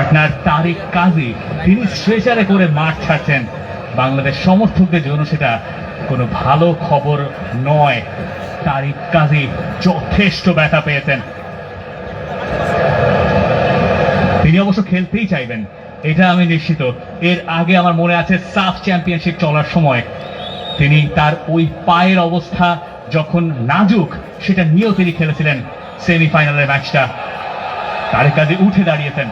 Partner তারিক কাজী তিনি স্ট্রেচারে করে মাঠ ছাড়ছেন। বাংলাদেশ সমর্থকদের জন্য সেটা কোনো ভালো খবর নয়। তারিক কাজী যথেষ্ট ব্যথা পেয়েছেন। তিনি অবশ্য খেলতেই চাইবেন, এটা আমি নিশ্চিত। এর আগে আমার মনে আছে সাফ চ্যাম্পিয়নশিপ চলার সময় তিনি তার ওই পায়ের অবস্থা যখন নাজুক সেটা নিয়েও তিনি খেলেছিলেন সেমিফাইনালের ম্যাচটা। তারিক কাজী উঠে দাঁড়িয়েছেন।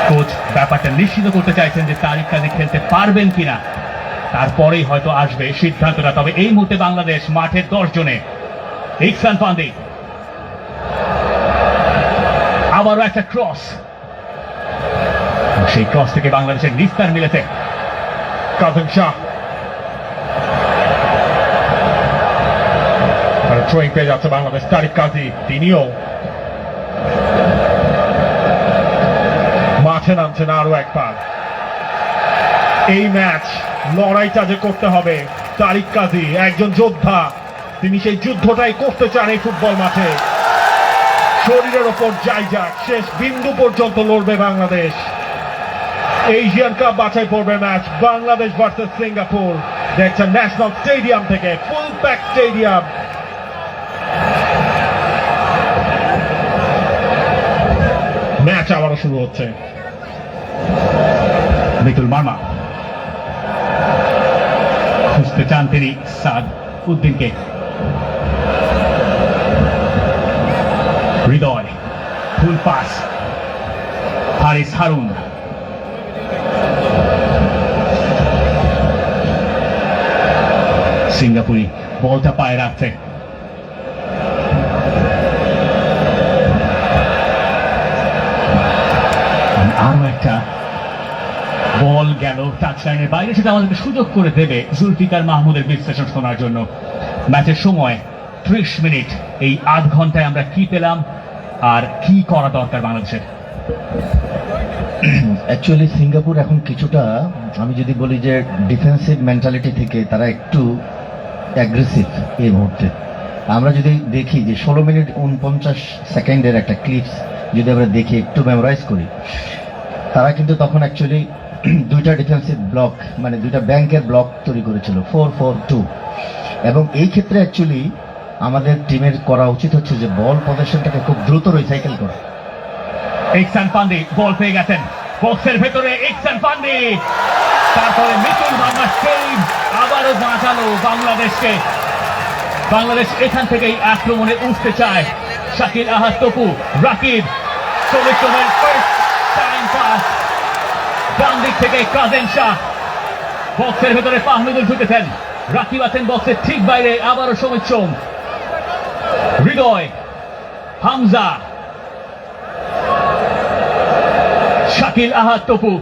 কোচ ব্যাপারটা নিশ্চিত করতে চাইছেন যে তারিক কাজী খেলতে পারবেন কিনা, তারপরেই হয়তো আসবে সিদ্ধান্তটা। তবে এই মুহূর্তে বাংলাদেশ মাঠের 10 জনে। ইহসান ফান্দি, আবারও একটা ক্রস, সেই ক্রস থেকে বাংলাদেশের নিস্তার মিলেছে। কাজম শাহ থ্রোয়িং পেয়ে যাচ্ছে বাংলাদেশ। তারিক কাজী তিনিও মাঠে নামছেন আরো একবার। এই ম্যাচ লড়াইটা যে করতে হবে, তারিক কাজী একজন যোদ্ধা, তিনি সেই যুদ্ধটাই করতে চান এই ফুটবল মাঠে। শরীরের ওপর যাই যাক, শেষ বিন্দু পর্যন্ত লড়বে বাংলাদেশ। এশিয়ান কাপ বাছাই পড়বে ম্যাচ বাংলাদেশ ভার্সেস সিঙ্গাপুর। দেখছেন ন্যাশনাল স্টেডিয়াম থেকে, ফুল প্যাক স্টেডিয়াম। ম্যাচ আবারও শুরু হচ্ছে। মিতুল মার্মা খুঁজতে চান তিনি সাদ উদ্দিনকে। হৃদয়, ফুল পাস, হারিস হারুন, সিঙ্গাপুরি বলটা পায়ে রাখছে। আরো একটা বল গেল টাচ লাইনের বাইরে, সেটা আমাদেরকে সুযোগ করে দেবে জুলফিকার মাহমুদের বিশ্লেষণ শোনার জন্য। ম্যাচের সময় 30 মিনিট। এই আধ ঘন্টায় আমরা কি পেলাম আর কি করা দরকার বাংলাদেশের? অ্যাকচুয়ালি সিঙ্গাপুর এখন কিছুটা, আমি যদি বলি যে ডিফেন্সিভ মেন্টালিটি থেকে তারা একটু অ্যাগ্রেসিভ এই মুহূর্তে। আমরা যদি দেখি যে 16 মিনিট 49 সেকেন্ডের একটা ক্লিপস যদি আমরা দেখি, একটু মেমোরাইজ করি, তারা কিন্তু তখন অ্যাকচুয়ালি দুইটা ডিফেন্সিভ ব্লক, মানে দুইটা ব্যাংকের ব্লক তৈরি করেছিল 4-4-2। এবং এই ক্ষেত্রে অ্যাকচুয়ালি আমাদের টিমের করা উচিত হচ্ছে যে বল পজিশনটাকে খুব দ্রুত রিসাইকেল করা। ইহসান ফান্দি বল পেয়ে গেছেন বক্সের ভেতরে। ইহসান ফান্দি, তারপরে মিতুল মার্মা সেভ, আবারও বাঁচালো বাংলাদেশকে। বাংলাদেশ এখান থেকেই আক্রমণে উঠতে চায়। শাকিল আহাদ তপু, রাকিব, সলিউশনের ফার্স্ট টাইম পাস, ডান দিক থেকে কাজেম শাহ, বক্সের ভেতরে ফাহমিদুল ঢুকেছেন। রাকিব আছেন বক্সের ঠিক বাইরে, আবারও সমিত, হৃদয়, হামজা, শাকিল আহাদ তপু।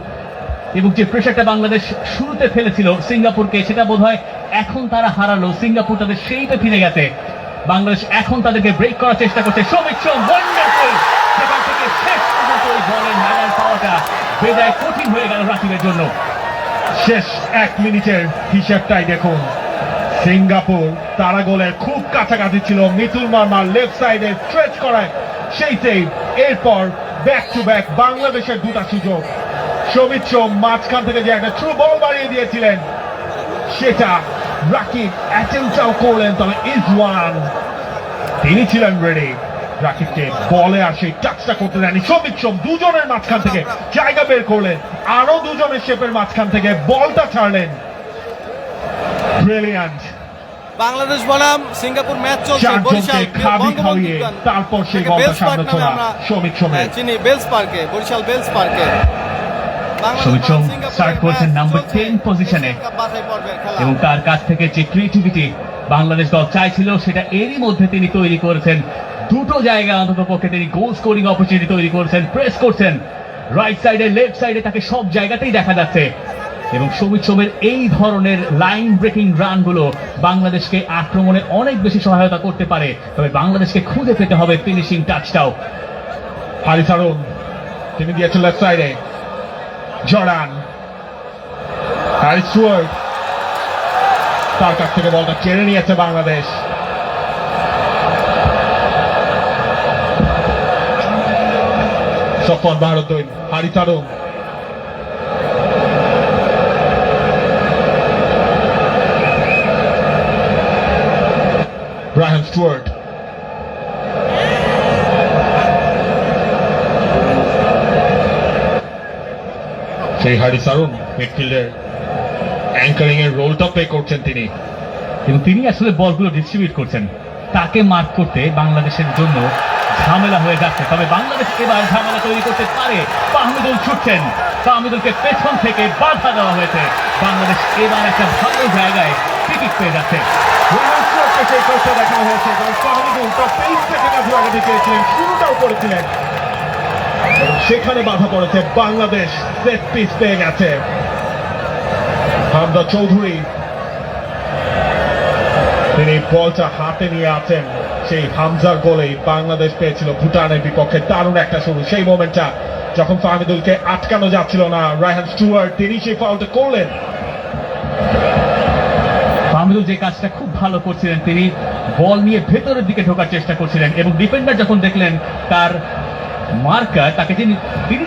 এবং যে প্রেশারটা বাংলাদেশ শুরুতে ফেলেছিল সিঙ্গাপুরকে, সেটা বোধহয় এখন তারা হারালো। সিঙ্গাপুর তাদের সেইটা ফিরে গেছে। বাংলাদেশ এখন তাদেরকে ব্রেক করার চেষ্টা করছে। সমিত ওয়ান্ডারফুল, সেখান থেকে শেষ পর্যন্ত ওই বলের মেডাল পাওয়াটা বেজায় কঠিন হয়ে গেল রাকিবের জন্য। শেষ 1 মিনিটের হিসেবটাই দেখুন। সিঙ্গাপুর তারা গোলের খুব কাছাকাছি ছিল। মিতুল মার্মা লেফট সাইডে স্ট্রেচ করায় সেই সেভ। এরপর ব্যাক টু ব্যাক বাংলাদেশের দুটা সুযোগ। সমিত মাঝখান থেকে যে একটা থ্রু বল বাড়িয়ে দিয়েছিলেন, সেটা রাকিব অ্যাটেম্পটাও করলেন, তবে ইজওয়ান তিনি ছিলেন রেডি। রাকিবকে বলে আর সেই টাচটা করতে দেয়নি। সমিত দুজনের মাঝখান থেকে জায়গা বের করলেন, আরো দুজনের শেপের মাঝখান থেকে বলটা ছাড়লেন। ব্রিলিয়ান্ট। বাংলাদেশ বনাম সিঙ্গাপুর ম্যাচ চলছে বরিশাল খাইয়ে তারপর সেই বলটা সামনে ছোড়া সমিত চিনি বেলস পার্কে, বরিশাল বেলস পার্কে। সমিত স্টার্ট করেছেন নাম্বার 10 পজিশনে, এবং তার কাছ থেকে যে ক্রিয়েটিভিটি বাংলাদেশ দল চাইছিল সেটা এরই মধ্যে তিনি তৈরি করেছেন। দুটো জায়গা অন্তত পক্ষে তিনি গোল স্কোরিং অপরচুনিটি তৈরি করেছেন। প্রেস করছেন রাইট সাইডে, লেফট সাইডে, তাকে সব জায়গাতেই দেখা যাচ্ছে। এবং সমিত এই ধরনের লাইন ব্রেকিং রানগুলো বাংলাদেশকে আক্রমণে অনেক বেশি সহায়তা করতে পারে। তবে বাংলাদেশকে খুঁজে পেতে হবে ফিনিশিং টাচটাও। হারিস হারুন তিনি দিয়েছেন লেফট সাইডে। জর্ডান, হ্যারিস স্টুয়ার্ট, তার কাছ থেকে বলটা কেড়ে নিয়েছে বাংলাদেশ। সফল ভারতই হারিতারুণ ব্রায়ান স্টুয়ার্ট সেই হারিতারুণ মিডফিল্ডের অ্যাঙ্কারিং এর রোলটা প্লে করছেন তিনি। এবং তিনি আসলে বলগুলো ডিস্ট্রিবিউট করছেন, তাকে মার্ক করতে বাংলাদেশের জন্য ঝামেলা হয়ে যাচ্ছে। তবে বাংলাদেশ এবার ঝামেলা তৈরি করতে পারে। ফাহমিদুল ছুটছেন, ফাহমিদুলকে পেছন থেকে বাধা দেওয়া হয়েছে। বাংলাদেশ এবার একটা ভালো জায়গায় টিকিট পেয়ে যাচ্ছে। ব্রায়ান স্টুয়ার্টকে সেই কষ্ট দেখানো হয়েছে, কারণ ফাহমিদুল তার পেস থেকে কাজে লাগাতে চেয়েছিলেন, শুরুটাও করেছিলেন, সেখানে বাধা পড়েছে। বাংলাদেশ সেট পিস পেয়ে গেছে। হামজা চৌধুরী তিনি বলটা হাতে নিয়ে আছেন। সেই হামজার গোলেই বাংলাদেশ পেয়েছিল ভুটানের বিপক্ষে দারুণ একটা শুরু। সেই মোমেন্টটা যখন ফাহমিদুলকে আটকানো যাচ্ছিল না, রায়হান স্টুয়ার্ট তিনি সেই ফাউলটা করলেন। ফাহমিদুল যে কাজটা খুব ভালো করছিলেন, তিনি বল নিয়ে ভেতরের দিকে ঢোকার চেষ্টা করছিলেন এবং ডিফেন্ডার যখন দেখলেন তার মার্কার তাকে তিনি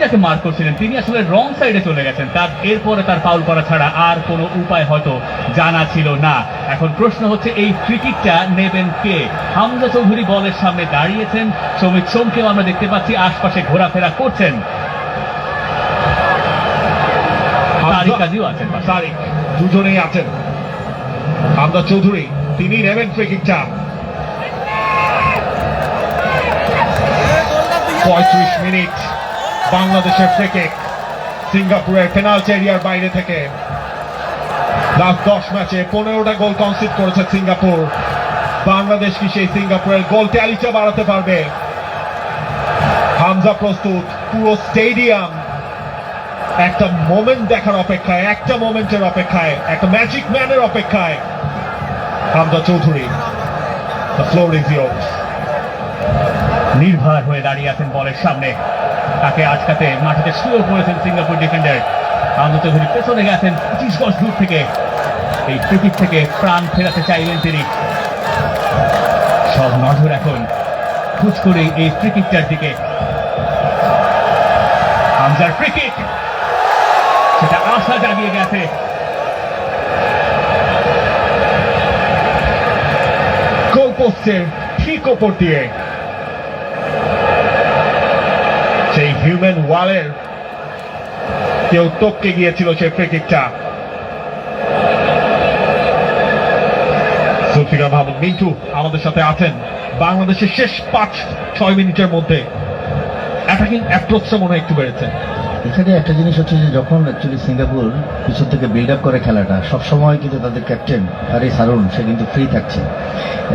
যাকে মার্ক করছিলেন তিনি আসলে রং সাইডে চলে গেছেন, তার এরপরে তার ফাউল করা ছাড়া আর কোনো উপায় হয়তো জানা ছিল না। এখন প্রশ্ন হচ্ছে এই ফ্রি কিকটা নেবেন কে? হামজা চৌধুরী বলের সামনে দাঁড়িয়েছেন, সৌমিক সোমকেও আমরা দেখতে পাচ্ছি আশপাশে ঘোরাফেরা করছেন, তারিক কাজীও আছেন, তারিক দুজনেই আছেন। হামজা চৌধুরী তিনি নেবেন ফ্রি কিকটা। 35 মিনিট বাংলাদেশের ফ্রি কিক, সিঙ্গাপুরের পেনাল্টি এরিয়ার বাইরে থেকে। লাস্ট 10 ম্যাচে 15টা গোল কনসিড করেছে সিঙ্গাপুর। বাংলাদেশ কি সেই সিঙ্গাপুরের গোল ট্যালিটা বাড়াতে পারবে? হামজা প্রস্তুত, পুরো স্টেডিয়াম একটা মোমেন্ট দেখার অপেক্ষায়, একটা মোমেন্টের অপেক্ষায়, একটা ম্যাজিক ম্যানের অপেক্ষায়। Hamza Chowdhury, the floor is yours. নির্ভর হয়ে দাঁড়িয়ে আছেন বলের সামনে, তাকে আটকাতে মাটিতে শুয়ে পড়েছেন সিঙ্গাপুর ডিফেন্ডার। হামজা চৌধুরী পেছনে গেছেন 25 গজ দূর থেকে, এই ফ্রি কিক থেকে প্রাণ ফেরাতে চাইলেন তিনি। সব নজর এখন খুঁজ করে এই ফ্রি কিকটার দিকে। হামজার ফ্রি কিক, সেটা আশা জাগিয়ে গেছে। গোল পোস্টের ঠিক ওপর দিয়ে সেই হিউম্যান ওয়ালের কেউ টপকে গিয়েছিল সেই ফ্রি কিকটা। জুলফিকার মাহমুদ মিন্টু আমাদের সাথে আছেন। বাংলাদেশের শেষ 5-6 মিনিটের মধ্যে অ্যাটাকিং অ্যাপ্রোচটা মনে হয় একটু বেড়েছে। এখানে একটা জিনিস হচ্ছে যে যখন অ্যাকচুয়ালি সিঙ্গাপুর পিছন থেকে বিল্ড আপ করে খেলাটা, সবসময় কিন্তু তাদের ক্যাপ্টেন হারিস হারুন সে কিন্তু ফ্রি থাকছে,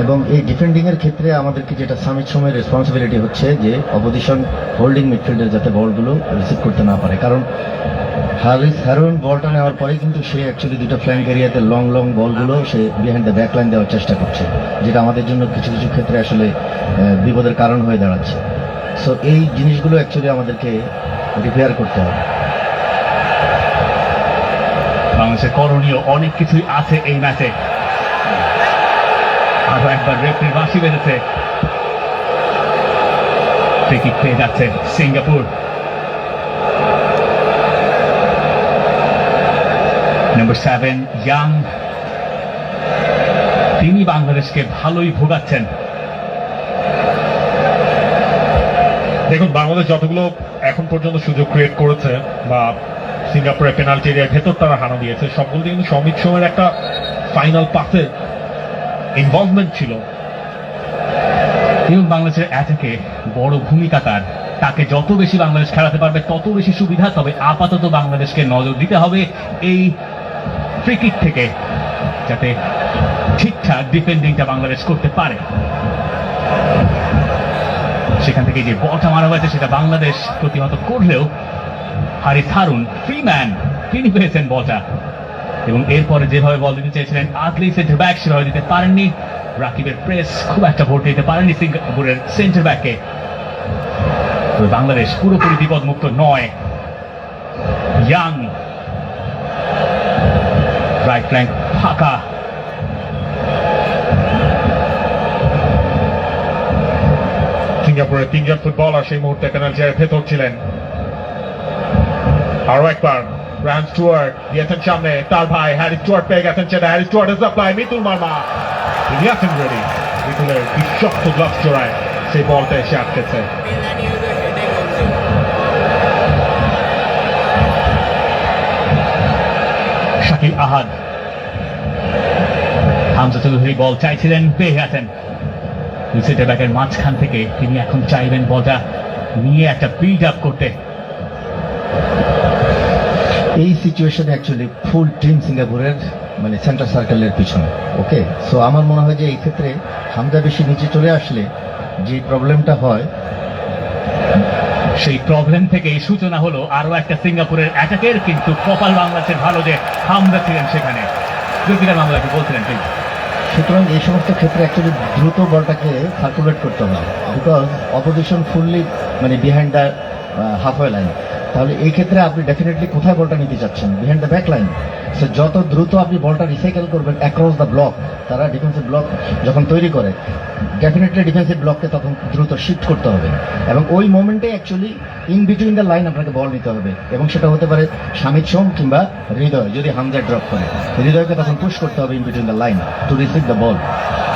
এবং এই ডিফেন্ডিং এর ক্ষেত্রে আমাদেরকে যেটা সামিট সময়ের রেসপন্সিবিলিটি হচ্ছে যে অপোজিশন হোল্ডিং মিডফিল্ডার যাতে বলগুলো রিসিভ করতে না পারে, কারণ হারিস হারুন বলটা নেওয়ার পরে কিন্তু সে অ্যাকচুয়ালি দুটো ফ্ল্যাঙ্ক এরিয়াতে লং লং বলগুলো সে বিহাইন্ড দ্য ব্যাক লাইন দেওয়ার চেষ্টা করছে, যেটা আমাদের জন্য কিছু কিছু ক্ষেত্রে আসলে বিপদের কারণ হয়ে দাঁড়াচ্ছে। সো এই জিনিসগুলো অ্যাকচুয়ালি আমাদেরকে রিপেয়ার করতে হবে। বাংলাদেশের করণীয় অনেক কিছুই আছে এই ম্যাচে। আরো একবার রেফারির বাঁশি বেজেছে, ফ্রি কিক পেয়ে যাচ্ছে সিঙ্গাপুর। নম্বর 7 ইয়াং, তিনি বাংলাদেশকে ভালোই ভোগাচ্ছেন। দেখুন বাংলাদেশ যতগুলো এখন পর্যন্ত সুযোগ ক্রিয়েট করেছে বা সিঙ্গাপুরের পেনাল্টি এরিয়ার ভেতর তারা হানা দিয়েছে, সবগুলোতে কিন্তু সমিত সময়ের একটা ফাইনাল পাসের ইনভলভমেন্ট ছিল। এবং বাংলাদেশের অ্যাটাকে বড় ভূমিকা তার, তাকে যত বেশি বাংলাদেশ খেলাতে পারবে তত বেশি সুবিধা। তবে আপাতত বাংলাদেশকে নজর দিতে হবে এই ফ্রি কিক থেকে, যাতে ঠিকঠাক ডিফেন্ডিংটা বাংলাদেশ করতে পারে। সেখান থেকে যে বলটা মারা হয়েছে সেটা বাংলাদেশ প্রতিহত করলেও হারিস হারুন ফ্রিম্যান তিনি পেয়েছেন বলটা, এবং এরপরে যেভাবে বল দিতে চেয়েছিলেন আগলি সেন্টার ব্যাক সেভাবে দিতে পারেননি। রাকিবের প্রেস খুব একটা ভোট দিতে পারেননি সিঙ্গাপুরের সেন্টার ব্যাককে। তবে বাংলাদেশ পুরোপুরি বিপদমুক্ত নয়। ইয়াং রাইট ফ্ল্যাঙ্ক ফাঁকা, সিঙ্গাপুরের তিনজন ফুটবলার সেই মুহূর্তে পেনাল্টির ভেতর ছিলেন। আরো একবার রান স্টুয়ার্ট দিয়েছেন সামনে, তার ভাই হ্যারি স্টুয়ার্ট পেয়ে গেছেন সেটা, হ্যারি স্টুয়ার্ট এর সাপ্লাই, মিতুল মার্মা তিনি আছেন রেডি, মিতুলের বিশ্বস্ত গ্লাভস জোড়ায় সেই বলটা এসে আটকেছে। শাকিল আহাদ, হামজা চৌধুরী বল চাইছিলেন, পেয়ে গেছেন সেন্টার ব্যাকের মাঝখান থেকে। তিনি এখন চাইবেন বলটা নিয়ে একটা বিল্ড আপ করতে। এই সিচুয়েশনে অ্যাকচুয়ালি ফুল টিম সিঙ্গাপুরের মানে সেন্টার সার্কেলের পিছনে। ওকে, সো আমার মনে হয় যে এই ক্ষেত্রে হামজা বেশি নিচে চলে আসলে যে প্রবলেমটা হয়, সেই প্রবলেম থেকে সূচনা হলো আরো একটা সিঙ্গাপুরের অ্যাটাকের, কিন্তু কপাল বাংলাদেশের ভালো যে হামজা ছিলেন সেখানে। জুলফিকার মামলাকে বলছিলেন ঠিক। সুতরাং এই সমস্ত ক্ষেত্রে অ্যাকচুয়ালি দ্রুত বলটাকে সার্কুলেট করতে হবে, বিকজ অপোজিশন ফুললি মানে বিহাইন্ড দ্য হাফওয়ে লাইন। তাহলে এই ক্ষেত্রে আপনি ডেফিনেটলি কোথায় বলটা নিতে চাচ্ছেন? Behind the back line. So যত দ্রুত আপনি বলটা রিসাইকেল করবেন অ্যাক্রস দ্য ব্লক, তারা ডিফেন্সিভ ব্লক যখন তৈরি করে ডেফিনেটলি ডিফেন্সিভ ব্লককে তখন দ্রুত শিফট করতে হবে, এবং ওই মোমেন্টে actually in between the line আপনাকে বল নিতে হবে, এবং সেটা হতে পারে শামিদ সোম কিংবা হৃদয়। যদি হামজা ড্রপ করে, হৃদয়কে তখন পুশ করতে হবে in between the line to receive the বল।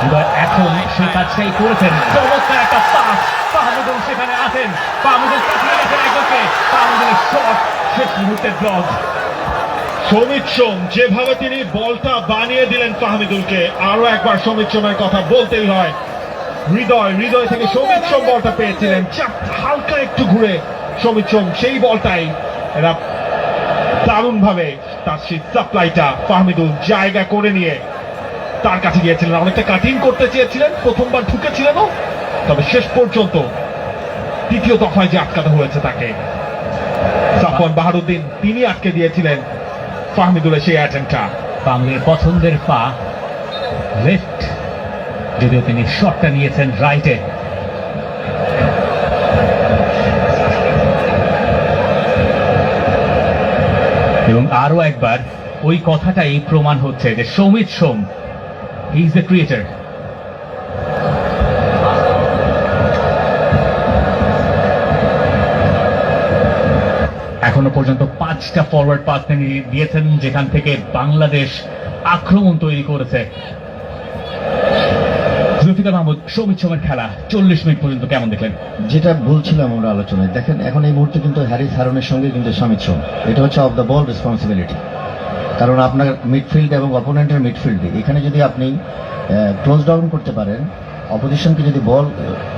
এবার এখন সেই কাজটাই করেছেন। চমৎকার একটা পাস, ফাহমুদুল সেখানে আছেন, ফাহমুদুল কাটিয়ে গেছেন একজনকে, ফাহমুদুলের শট শেষ মুহূর্তে ব্লক। সমিত সোম যেভাবে তিনি বলটা বানিয়ে দিলেন ফাহমিদুলকে, আরো একবার সমিত সোমের কথা বলতেই হয়। হৃদয় থেকে সমিত সোম বলটা পেয়েছিলেন, হালকা একটু ঘুরে সমিত সোম সেই বলটাই এরা দারুণ ভাবে তার সেই সাপ্লাইটা ফাহমিদুল জায়গা করে নিয়ে তার কাছে গিয়েছিলেন। অনেকটা কাটিং করতে চেয়েছিলেন, প্রথমবার ঢুকেছিলেনও, তবে শেষ পর্যন্ত দ্বিতীয় দফায় যে আটকাতে হয়েছে তাকে, সাফওয়ান বাহারুদ্দিন তিনি আটকে দিয়েছিলেন ফাহমিদুলের সেই অ্যাটেম্পটা। বাংলার পছন্দের পা লেফট, যদিও তিনি শটটা নিয়েছেন রাইটে। এবং আরো একবার ওই কথাটাই প্রমাণ হচ্ছে যে সমিত সোম ইজ দ্য ক্রিয়েটর। এখনো পর্যন্ত 5টা ফরওয়ার্ড পাস তিনি দিয়েছেন, যেখান থেকে বাংলাদেশ আক্রমণ তৈরি করেছে। জুলফিকার মাহমুদ, সমিত সোমের খেলা 40 মিনিট পর্যন্ত কেমন দেখলেন? যেটা বলছিলাম আমরা আলোচনায়, দেখেন এখন এই মুহূর্তে কিন্তু হ্যারিস হারনের সঙ্গে কিন্তু শামিদ সোম, এটা হচ্ছে অফ দ্য বল রেসপন্সিবিলিটি। কারণ আপনার মিডফিল্ড এবং অপোনেন্টের মিডফিল্ডে এখানে যদি আপনি ক্লোজ ডাউন করতে পারেন, অপোজিশনকে যদি বল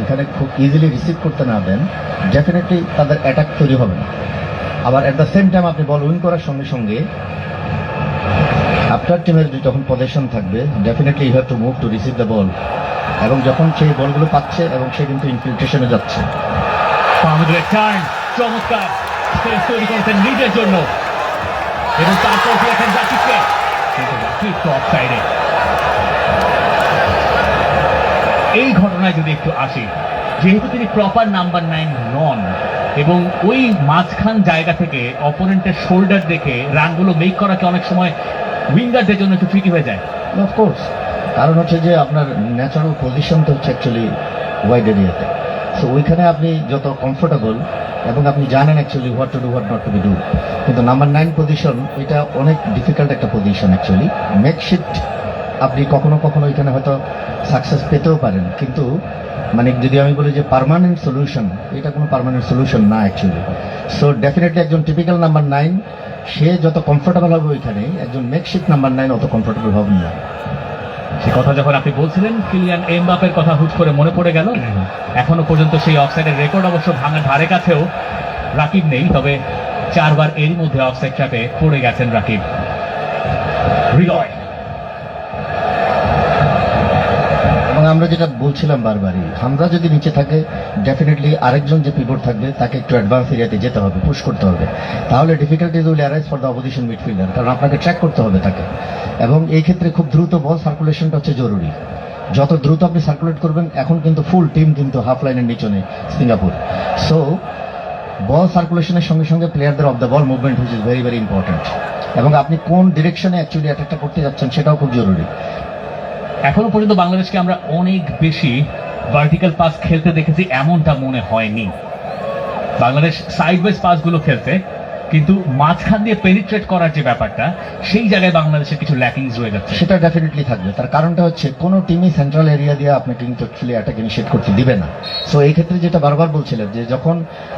এখানে খুব ইজিলি রিসিভ করতে না দেন, ডেফিনেটলি তাদের অ্যাটাক তৈরি হবে না। আবার অ্যাট দ্য সেম টাইম আপনি বল উইন করার সঙ্গে সঙ্গে আপনার টিমের যখন পজিশন থাকবে, definitely you have to move to receive the ball, এবং যখন সেই বলগুলো পাচ্ছে এবং সে কিন্তু ইনফিল্ট্রেশনে যাচ্ছে। ফাহমিদুলের টার্ন, চমৎকার স্পেস তৈরি করেছেন নিজের জন্য, এবং তারপর দিয়েছেন রাকিবকে, কিন্তু রাকিব তো অফসাইডে। এই ঘটনায় যদি একটু আসি, যেহেতু তিনি প্রপার নাম্বার 9 নন, এবং ওই মাঝখান জায়গা থেকে অপোনেন্টের শোল্ডার দেখে রানগুলো মেক করাকে অনেক সময় উইঙ্গারদের জন্য একটু ট্রিকি হয়ে যায়। অফকোর্স, কারণ হচ্ছে যে আপনার ন্যাচারাল পজিশন তো হচ্ছে অ্যাকচুয়ালি ওয়াইড এরিয়াতে। সো ওইখানে আপনি যত কমফোর্টেবল এবং আপনি জানেন actually what to do what not to be do, কিন্তু নাম্বার 9 পজিশন এটা অনেক ডিফিকাল্ট একটা পজিশন অ্যাকচুয়ালি। মেকশিফট আপনি কখনো কখনো এখানে হয়তো সাকসেস পেতেও পারেন, কিন্তু মানে যদি আমি বলি যে পার্মানেন্ট সলিউশন, এটা কোনো পার্মানেন্ট সলিউশন না অ্যাকচুয়ালি। সো ডেফিনেটলি একজন টিপিক্যাল নাম্বার 9 সে যত কমফোর্টেবল হবে ওইখানে, একজন মেকশিফট নাম্বার 9 অত কমফোর্টেবল হবে না। সে কথা যখন আপনি বলছিলেন, কিলিয়ান এমবাপের কথা হুট করে মনে পড়ে গেল। এখনো পর্যন্ত সেই অফসাইডের রেকর্ড অবশ্য ভাঙার ধারে কাছেও রাকিব নেই, তবে 4 বার এরই মধ্যে অফসাইড ট্র্যাপে পড়ে গেছেন রাকিব। হৃদয়, এবং আমরা যেটা বলছিলাম বারবারই, হামজা যদি নিচে থাকে ডেফিনেটলি আরেকজন যে পিভট থাকবে তাকে একটু অ্যাডভান্স এরিয়াতে যেতে হবে, পুশ করতে হবে, তাহলে difficulties will arise for the opposition midfielder, কারণ আপনাকে ট্র্যাক করতে হবে তাকে। এবং এই ক্ষেত্রে খুব দ্রুত বল সার্কুলেশনটা হচ্ছে জরুরি। যত দ্রুত আপনি সার্কুলেট করবেন, এখন কিন্তু ফুল টিম কিন্তু হাফ লাইনের নিচে নেই সিঙ্গাপুর। সো বল সার্কুলেশনের সঙ্গে সঙ্গে প্লেয়ারদের of the ball movement which is very very important, এবং আপনি কোন ডিরেকশনে অ্যাকচুয়ালি অ্যাটাকটা করতে যাচ্ছেন সেটাও খুব জরুরি। এখনো পর্যন্ত বাংলাদেশকে আমরা অনেক বেশি ভার্টিক্যাল পাস খেলতে দেখেছি এমনটা মনে হয়নি। বাংলাদেশ সাইডওয়েজ পাসগুলো খেলতে, কিন্তু মাঝখান দিয়ে পেনিট্রেট করার যে ব্যাপারটা, সেই জায়গায় বাংলাদেশের কিছু ল্যাকিংস রয়ে যাচ্ছে। সেটা ডেফিনেটলি থাকবে। তার কারণটা হচ্ছে কোনো টিমই সেন্ট্রাল এরিয়া দিয়ে আপনাকে কিন্তু অ্যাকচুয়ালি অ্যাটাক ইনিশিয়েট করতে দিবে না। সো এই ক্ষেত্রে যেটা বারবার বলছিলেন যে যখন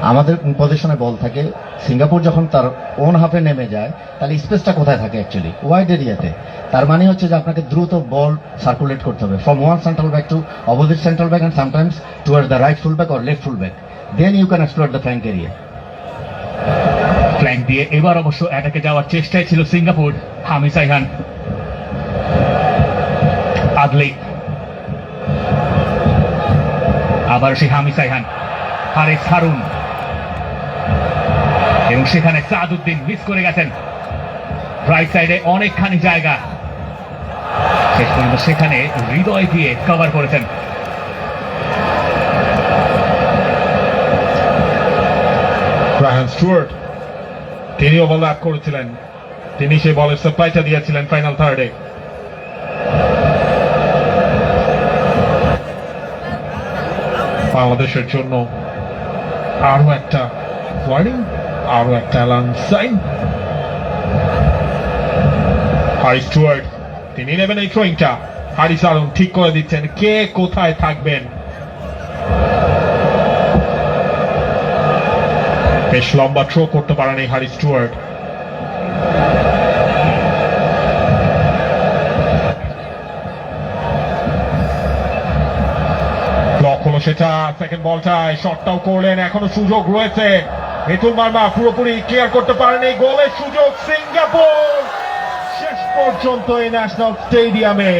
আমাদের পজিশনে বল থাকে, সিঙ্গাপুর যখন তার ওন হাফে নেমে যায়, তাহলে স্পেসটা কোথায় থাকে অ্যাকচুয়ালি? ওয়াইড এরিয়াতে। তার মানে হচ্ছে যে আপনাকে দ্রুত বল সার্কুলেট করতে হবে from one central back to opposite central back, and sometimes toward the right full back or left full back. Then you can explore the flank area. Flank দিয়ে এবার অবশ্য অ্যাটাকে যাওয়ার চেষ্টায় ছিল সিঙ্গাপুর। হামি সাইহান, আদলি, আবার সেই হামি সাইহান, হারিস হারুন, এবং সেখানে সাদউদ্দিন মিস করে গেছেন। রাইট সাইডে অনেকখানি জায়গা, শেষ পর্যন্ত সেখানে হৃদয় দিয়ে কভার করেছেন। ব্রায়ান স্টুয়ার্ট, তিনিও বল আপ করেছিলেন, তিনি সেই বলের সাপ্লাইটা দিয়েছিলেন ফাইনাল থার্ডে। বাংলাদেশের জন্য আরো একটা ওয়ার্নিং, আরো একটা অ্যালার্ম সাইন। হারিস স্টুয়ার্ট, তিনি নেবেন এই থ্রোয়িংটা। হারিস হারুন ঠিক করে দিচ্ছেন কে কোথায় থাকবেন। বেশ লম্বা থ্রো করতে পারেন এই হারিস স্টুয়ার্ট। ব্লক হলো সেটা, সেকেন্ড বলটায় শটটাও করলেন, এখনো সুযোগ রয়েছে। মিতুল মার্মা পুরোপুরি ক্লিয়ার করতে পারেন, এই গোলের সুযোগ সিঙ্গাপুর। শেষ পর্যন্ত এই ন্যাশনাল স্টেডিয়ামে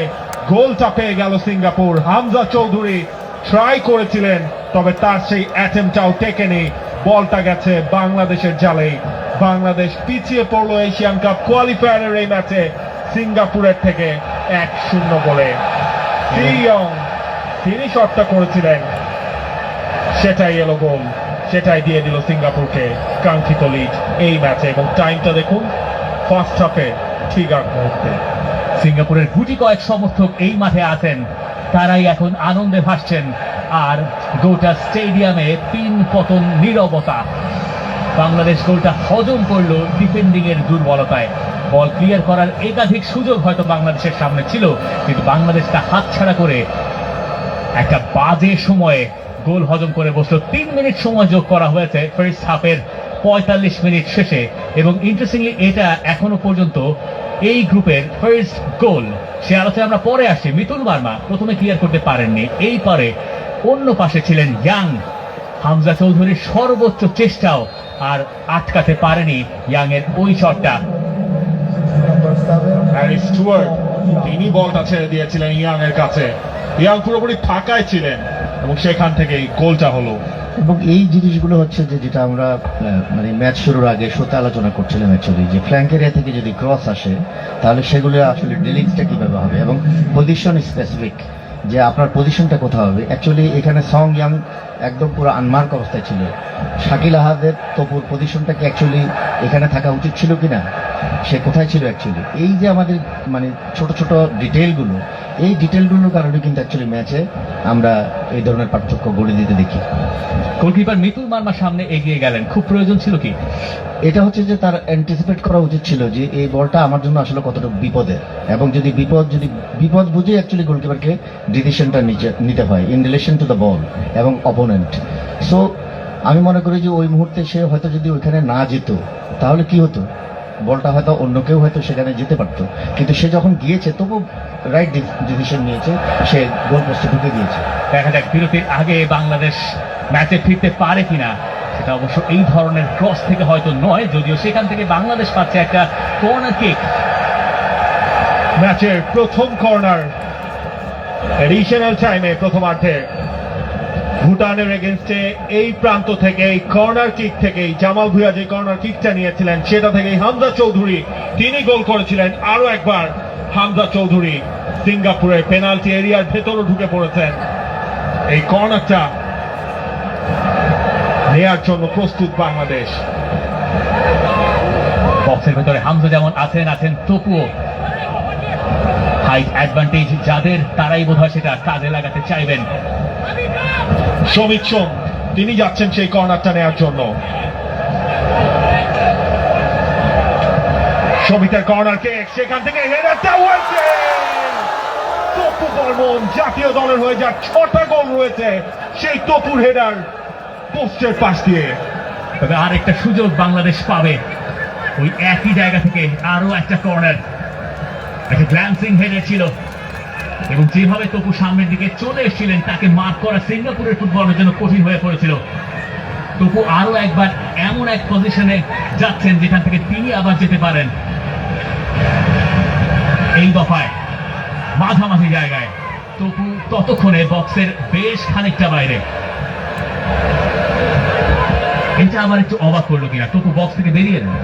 গোলটা পেয়ে গেল সিঙ্গাপুর। হামজা চৌধুরী ট্রাই করেছিলেন, তবে তার সেই অ্যাটেম্পটাও টেকেনি। বলটা গেছে বাংলাদেশের জালে। বাংলাদেশ পিছিয়ে পড়লো এশিয়ান কাপ কোয়ালিফায়ারের এই ম্যাচে সিঙ্গাপুরের থেকে 1-0 গোলে। তিনি শটটা করেছিলেন, সেটাই এলো গোল, সেটাই দিয়ে দিল সিঙ্গাপুরকে কাঙ্ক্ষিত লিড এই ম্যাচে। এবং টাইমটা দেখুন, ফার্স্ট হাফে ঠিক আগ মুহূর্তে। সিঙ্গাপুরের গুটি কয়েক সমর্থক এই মাঠে আছেন, তারাই এখন আনন্দে ভাসছেন, আর গোটা স্টেডিয়ামে পিন পতন নীরবতা। বাংলাদেশ গোলটা হজম করলো ডিফেন্ডিং এর দুর্বলতায়। বল ক্লিয়ার করার একাধিক সুযোগ হয়তো বাংলাদেশের সামনে ছিল, কিন্তু বাংলাদেশটা হাতছাড়া করে একটা বাজে সময়ে গোল হজম করে বসলো। 3 মিনিট সময় যোগ করা হয়েছে ফার্স্ট হাফের 45 মিনিট শেষে, এবং ইন্টারেস্টিংলি এটা এখনো পর্যন্ত এই গ্রুপের ফার্স্ট গোল। সে আলোচনা আমরা পরে আসছি। মিতুল মার্মা প্রথমে ক্লিয়ার করতে পারেননি, এই পারে অন্য পাশে ছিলেন ইয়াং। হামজা চৌধুরীর সর্বোচ্চ চেষ্টাও আর আটকাতে পারেনি ইয়াং এর ওই শটটা। হ্যারিস স্টুয়ার্ট, তিনি বলটা ছেড়ে দিয়েছিলেন ইয়াং এর কাছে। ইয়াং পুরোপুরি ফাঁকায় ছিলেন এবং সেখান থেকেই গোলটা হলো। এবং এই জিনিসগুলো হচ্ছে যে যেটা আমরা মানে ম্যাচ শুরুর আগে শোতে আলোচনা করছিলাম অ্যাকচুয়ালি, যে ফ্ল্যাঙ্ক এরিয়া থেকে যদি ক্রস আসে তাহলে সেগুলো আসলে ডিলিংসটা কিভাবে হবে এবং পজিশন স্পেসিফিক, যে আপনার পজিশনটা কোথাও হবে। অ্যাকচুয়ালি এখানে সং ইয়াং একদম পুরো আনমার্ক অবস্থায় ছিল। শাকিল আহাদের তপুর পজিশনটা কি অ্যাকচুয়ালি এখানে থাকা উচিত ছিল কিনা, সে কোথায় ছিল অ্যাকচুয়ালি। এই যে আমাদের মানে ছোট ছোট ডিটেলগুলো, এই ডিটেলগুলোর কারণে কিন্তু অ্যাকচুয়ালি ম্যাচে আমরা এই ধরনের পার্থক্য গড়ে দিতে দেখি। গোলকিপার মিতুল মার্মা সামনে এগিয়ে গেলেন, খুব প্রয়োজন ছিল কি? এটা হচ্ছে যে তার অ্যান্টিসিপেট করা উচিত ছিল যে এই বলটা আমার জন্য আসলে কতটুকু বিপদের, এবং যদি বিপদ বুঝে অ্যাকচুয়ালি গোলকিপারকে ডিসিশনটা নিতে হয় in relation to the ball এবং অপোনেন্ট। সো আমি মনে করি যে ওই মুহূর্তে সে হয়তো যদি ওইখানে না যেত তাহলে কি হতো, বলটা হয়তো অন্য কেউ হয়তো সেখানে যেতে পারতো, কিন্তু সে যখন গিয়েছে তবু রাইট ডিসিশন নিয়েছে, সে গোল পোস্টে ঢুকে দিয়েছে। দেখা যাক বিরতির আগে বাংলাদেশ ম্যাচে ফিরতে পারে কিনা। সেটা অবশ্য এই ধরনের ক্রস থেকে হয়তো নয়, যদিও সেখান থেকে বাংলাদেশ পাচ্ছে একটা কর্নার কিক। ম্যাচের প্রথম কর্নার এডিশনাল টাইমে প্রথমার্ধে ভুটানের এগেনস্টে এই প্রান্ত থেকে, এই কর্নার কিক থেকেই জামাল ভুঁইয়া যে কর্নার কিকটা নিয়েছিলেন সেটা থেকেই হামজা চৌধুরী তিনি গোল করেছিলেন। আরো একবার হামজা চৌধুরী সিঙ্গাপুরের পেনাল্টি এরিয়ার ভেতরও ঢুকে পড়েছেন। এই কর্নারটা নেয়ার জন্য প্রস্তুত বাংলাদেশ। বক্সের ভেতরে হামজা যেমন আছেন তপুও। হাইট অ্যাডভান্টেজ যাদের, তারাই বোধহয় সেটা কাজে লাগাতে চাইবেন। সমিত সোম তিনি যাচ্ছেন সেই কর্নারটা নেওয়ার জন্য। সমিতের কর্নার কে সেখান থেকে হেডারটা হয়েছে। তপু বর্মন জাতীয় দলের হয়ে যার 6টা গোল রয়েছে, সেই তপুর হেডার পোস্টের পাশ দিয়ে। তবে আর একটা সুযোগ বাংলাদেশ পাবে ওই একই জায়গা থেকে, আরো একটা কর্নার, একটা গ্ল্যান্সিং হেডার ছিল এবং যেভাবে তপু সামনের দিকে চলে এসেছিলেন তাকে মার্ক করা সিঙ্গাপুরের ফুটবলের জন্য কঠিন হয়ে পড়েছিল। তপু আরো একবার এমন এক পজিশনে যাচ্ছেন যেখান থেকে তিনি আবার যেতে পারেন। এই দফায় মাঝামাঝি জায়গায় তপু ততক্ষণে বক্সের বেশ খানিকটা বাইরে। এটা আবার একটু অবাক করলো কিনা, তপু বক্স থেকে বেরিয়ে এলেন।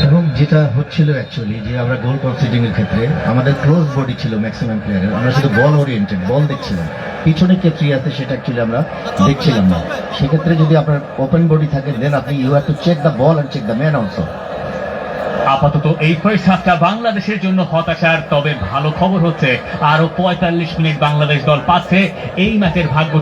এবং যেটা হচ্ছিল অ্যাকচুয়ালি যে আমরা গোল কনসিডিং এর ক্ষেত্রে আমাদের ক্লোজ বডি ছিল ম্যাক্সিমাম প্লেয়ারের, আমরা শুধু বল ওরিয়েন্টেড, বল দেখছিলাম, পিছনে কে ফ্রি আছে সেটা অ্যাকচুয়ালি আমরা দেখছিলাম না। সেক্ষেত্রে যদি আপনার ওপেন বডি থাকে দেন আপনি you have to check the ball and check the man also. আপাতত এই ফার্স্ট হাফটা বাংলাদেশের জন্য হতাশার। তবে ভালো খবর হচ্ছে আরো 45 মিনিট বাংলাদেশ দল পাচ্ছে এই ম্যাচের ভাগ্য